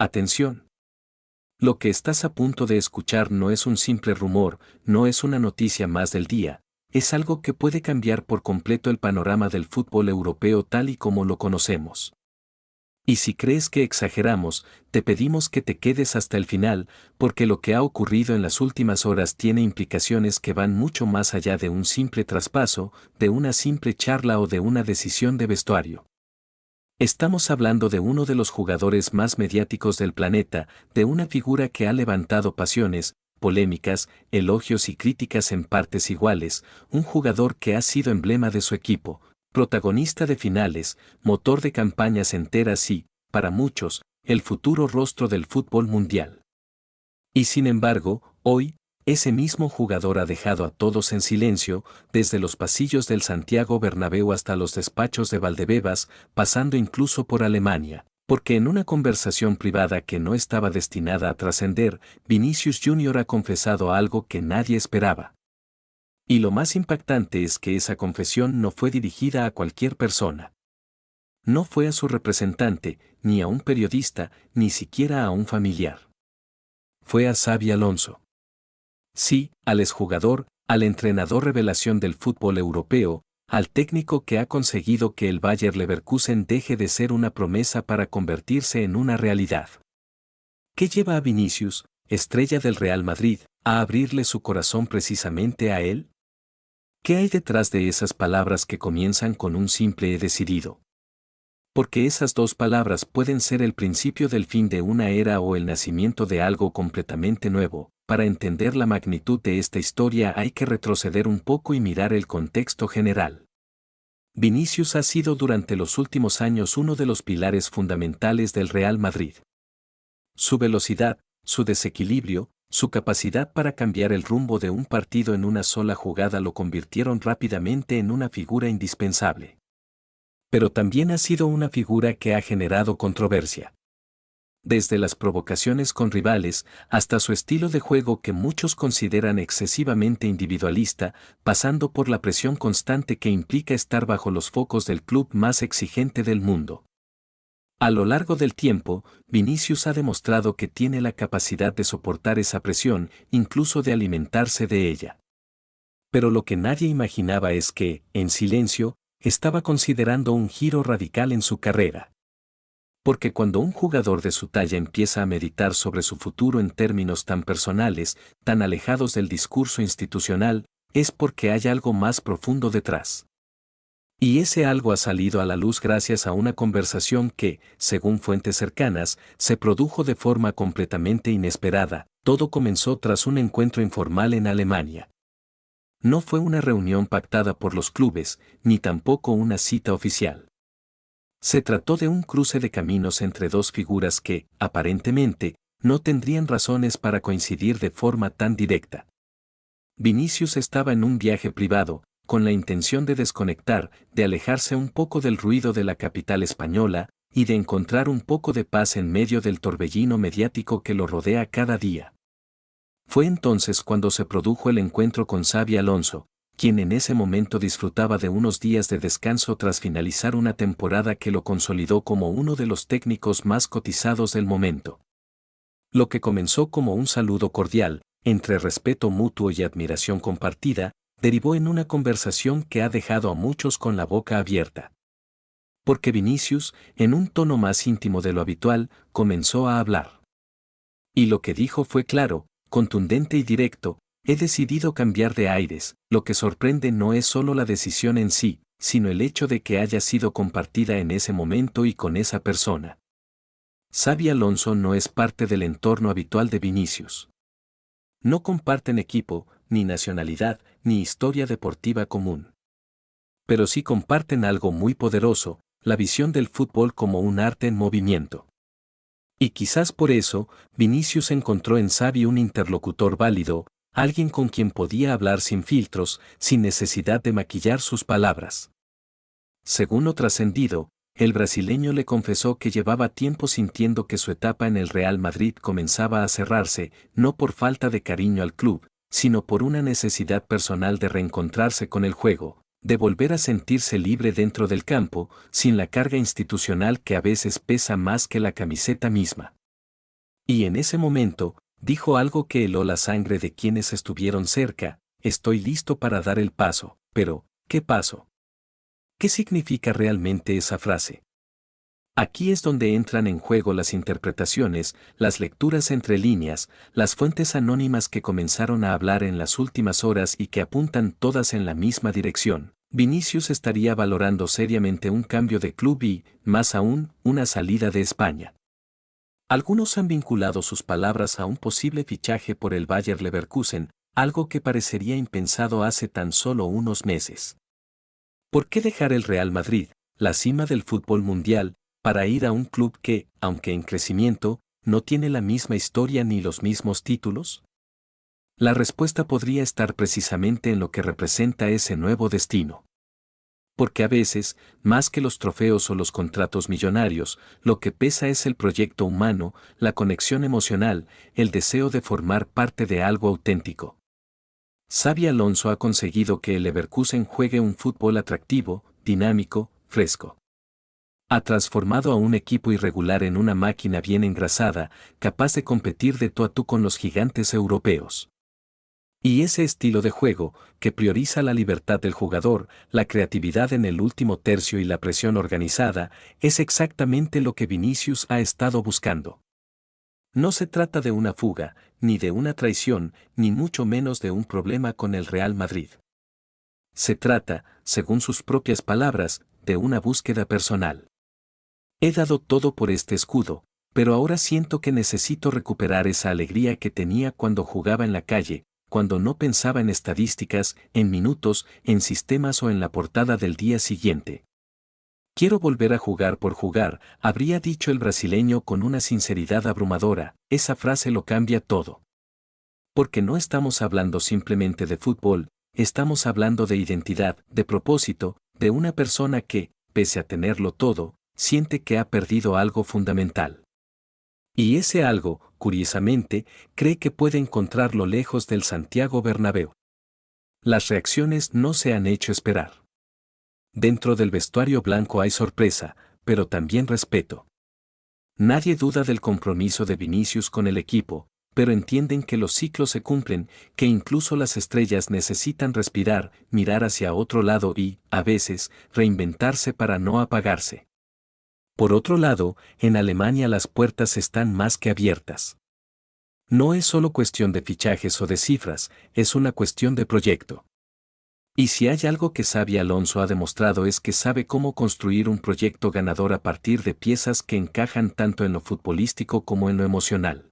Atención. Lo que estás a punto de escuchar no es un simple rumor, no es una noticia más del día, es algo que puede cambiar por completo el panorama del fútbol europeo tal y como lo conocemos. Y si crees que exageramos, te pedimos que te quedes hasta el final, porque lo que ha ocurrido en las últimas horas tiene implicaciones que van mucho más allá de un simple traspaso, de una simple charla o de una decisión de vestuario. Estamos hablando de uno de los jugadores más mediáticos del planeta, de una figura que ha levantado pasiones, polémicas, elogios y críticas en partes iguales, un jugador que ha sido emblema de su equipo, protagonista de finales, motor de campañas enteras y, para muchos, el futuro rostro del fútbol mundial. Y sin embargo, hoy, ese mismo jugador ha dejado a todos en silencio, desde los pasillos del Santiago Bernabéu hasta los despachos de Valdebebas, pasando incluso por Alemania, porque en una conversación privada que no estaba destinada a trascender, Vinicius Jr. ha confesado algo que nadie esperaba. Y lo más impactante es que esa confesión no fue dirigida a cualquier persona. No fue a su representante, ni a un periodista, ni siquiera a un familiar. Fue a Xabi Alonso. Sí, al exjugador, al entrenador revelación del fútbol europeo, al técnico que ha conseguido que el Bayer Leverkusen deje de ser una promesa para convertirse en una realidad. ¿Qué lleva a Vinicius, estrella del Real Madrid, a abrirle su corazón precisamente a él? ¿Qué hay detrás de esas palabras que comienzan con un simple he decidido? Porque esas dos palabras pueden ser el principio del fin de una era o el nacimiento de algo completamente nuevo. Para entender la magnitud de esta historia hay que retroceder un poco y mirar el contexto general. Vinicius ha sido durante los últimos años uno de los pilares fundamentales del Real Madrid. Su velocidad, su desequilibrio, su capacidad para cambiar el rumbo de un partido en una sola jugada lo convirtieron rápidamente en una figura indispensable. Pero también ha sido una figura que ha generado controversia. Desde las provocaciones con rivales hasta su estilo de juego que muchos consideran excesivamente individualista, pasando por la presión constante que implica estar bajo los focos del club más exigente del mundo. A lo largo del tiempo, Vinicius ha demostrado que tiene la capacidad de soportar esa presión, incluso de alimentarse de ella. Pero lo que nadie imaginaba es que, en silencio, estaba considerando un giro radical en su carrera. Porque cuando un jugador de su talla empieza a meditar sobre su futuro en términos tan personales, tan alejados del discurso institucional, es porque hay algo más profundo detrás. Y ese algo ha salido a la luz gracias a una conversación que, según fuentes cercanas, se produjo de forma completamente inesperada. Todo comenzó tras un encuentro informal en Alemania. No fue una reunión pactada por los clubes, ni tampoco una cita oficial. Se trató de un cruce de caminos entre dos figuras que, aparentemente, no tendrían razones para coincidir de forma tan directa. Vinicius estaba en un viaje privado, con la intención de desconectar, de alejarse un poco del ruido de la capital española, y de encontrar un poco de paz en medio del torbellino mediático que lo rodea cada día. Fue entonces cuando se produjo el encuentro con Xabi Alonso, quien en ese momento disfrutaba de unos días de descanso tras finalizar una temporada que lo consolidó como uno de los técnicos más cotizados del momento. Lo que comenzó como un saludo cordial, entre respeto mutuo y admiración compartida, derivó en una conversación que ha dejado a muchos con la boca abierta. Porque Vinicius, en un tono más íntimo de lo habitual, comenzó a hablar. Y lo que dijo fue claro, contundente y directo: he decidido cambiar de aires. Lo que sorprende no es solo la decisión en sí, sino el hecho de que haya sido compartida en ese momento y con esa persona. Xabi Alonso no es parte del entorno habitual de Vinicius. No comparten equipo, ni nacionalidad, ni historia deportiva común. Pero sí comparten algo muy poderoso, la visión del fútbol como un arte en movimiento. Y quizás por eso, Vinicius encontró en Xabi un interlocutor válido, alguien con quien podía hablar sin filtros, sin necesidad de maquillar sus palabras. Según lo trascendido, el brasileño le confesó que llevaba tiempo sintiendo que su etapa en el Real Madrid comenzaba a cerrarse, no por falta de cariño al club, sino por una necesidad personal de reencontrarse con el juego, de volver a sentirse libre dentro del campo, sin la carga institucional que a veces pesa más que la camiseta misma. Y en ese momento, dijo algo que heló la sangre de quienes estuvieron cerca: estoy listo para dar el paso. Pero, ¿qué paso? ¿Qué significa realmente esa frase? Aquí es donde entran en juego las interpretaciones, las lecturas entre líneas, las fuentes anónimas que comenzaron a hablar en las últimas horas y que apuntan todas en la misma dirección. Vinicius estaría valorando seriamente un cambio de club y, más aún, una salida de España. Algunos han vinculado sus palabras a un posible fichaje por el Bayer Leverkusen, algo que parecería impensado hace tan solo unos meses. ¿Por qué dejar el Real Madrid, la cima del fútbol mundial, para ir a un club que, aunque en crecimiento, no tiene la misma historia ni los mismos títulos? La respuesta podría estar precisamente en lo que representa ese nuevo destino. Porque a veces, más que los trofeos o los contratos millonarios, lo que pesa es el proyecto humano, la conexión emocional, el deseo de formar parte de algo auténtico. Xabi Alonso ha conseguido que el Leverkusen juegue un fútbol atractivo, dinámico, fresco. Ha transformado a un equipo irregular en una máquina bien engrasada, capaz de competir de tú a tú con los gigantes europeos. Y ese estilo de juego, que prioriza la libertad del jugador, la creatividad en el último tercio y la presión organizada, es exactamente lo que Vinicius ha estado buscando. No se trata de una fuga, ni de una traición, ni mucho menos de un problema con el Real Madrid. Se trata, según sus propias palabras, de una búsqueda personal. He dado todo por este escudo, pero ahora siento que necesito recuperar esa alegría que tenía cuando jugaba en la calle, cuando no pensaba en estadísticas, en minutos, en sistemas o en la portada del día siguiente. Quiero volver a jugar por jugar, habría dicho el brasileño con una sinceridad abrumadora. Esa frase lo cambia todo. Porque no estamos hablando simplemente de fútbol, estamos hablando de identidad, de propósito, de una persona que, pese a tenerlo todo, siente que ha perdido algo fundamental. Y ese algo, curiosamente, cree que puede encontrarlo lejos del Santiago Bernabéu. Las reacciones no se han hecho esperar. Dentro del vestuario blanco hay sorpresa, pero también respeto. Nadie duda del compromiso de Vinicius con el equipo, pero entienden que los ciclos se cumplen, que incluso las estrellas necesitan respirar, mirar hacia otro lado y, a veces, reinventarse para no apagarse. Por otro lado, en Alemania las puertas están más que abiertas. No es solo cuestión de fichajes o de cifras, es una cuestión de proyecto. Y si hay algo que Xabi Alonso ha demostrado es que sabe cómo construir un proyecto ganador a partir de piezas que encajan tanto en lo futbolístico como en lo emocional.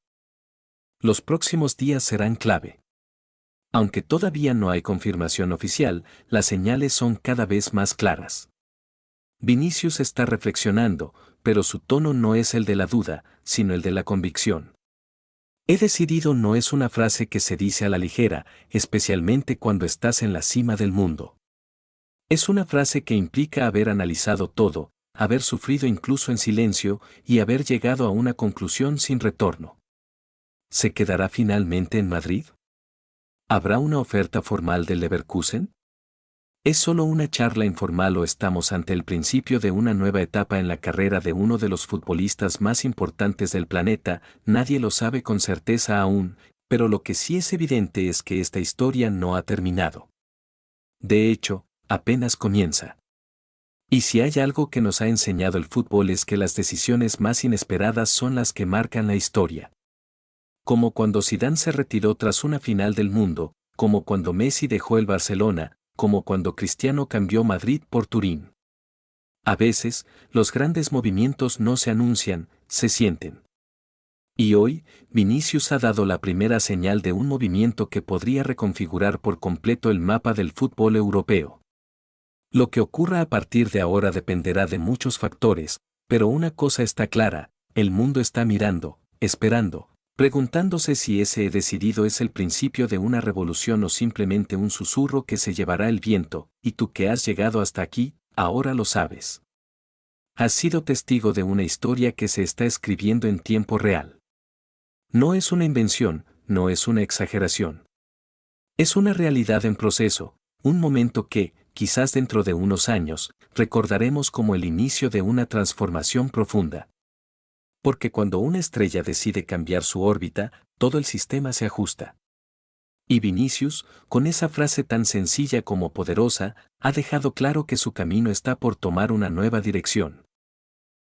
Los próximos días serán clave. Aunque todavía no hay confirmación oficial, las señales son cada vez más claras. Vinicius está reflexionando, pero su tono no es el de la duda, sino el de la convicción. He decidido no es una frase que se dice a la ligera, especialmente cuando estás en la cima del mundo. Es una frase que implica haber analizado todo, haber sufrido incluso en silencio y haber llegado a una conclusión sin retorno. ¿Se quedará finalmente en Madrid? ¿Habrá una oferta formal del Leverkusen? ¿Es solo una charla informal o estamos ante el principio de una nueva etapa en la carrera de uno de los futbolistas más importantes del planeta? Nadie lo sabe con certeza aún, pero lo que sí es evidente es que esta historia no ha terminado. De hecho, apenas comienza. Y si hay algo que nos ha enseñado el fútbol es que las decisiones más inesperadas son las que marcan la historia. Como cuando Zidane se retiró tras una final del mundo, como cuando Messi dejó el Barcelona, como cuando Cristiano cambió Madrid por Turín. A veces, los grandes movimientos no se anuncian, se sienten. Y hoy, Vinicius ha dado la primera señal de un movimiento que podría reconfigurar por completo el mapa del fútbol europeo. Lo que ocurra a partir de ahora dependerá de muchos factores, pero una cosa está clara, el mundo está mirando, esperando, preguntándose si ese he decidido es el principio de una revolución o simplemente un susurro que se llevará el viento, y tú que has llegado hasta aquí, ahora lo sabes. Has sido testigo de una historia que se está escribiendo en tiempo real. No es una invención, no es una exageración. Es una realidad en proceso, un momento que, quizás dentro de unos años, recordaremos como el inicio de una transformación profunda. Porque cuando una estrella decide cambiar su órbita, todo el sistema se ajusta. Y Vinicius, con esa frase tan sencilla como poderosa, ha dejado claro que su camino está por tomar una nueva dirección.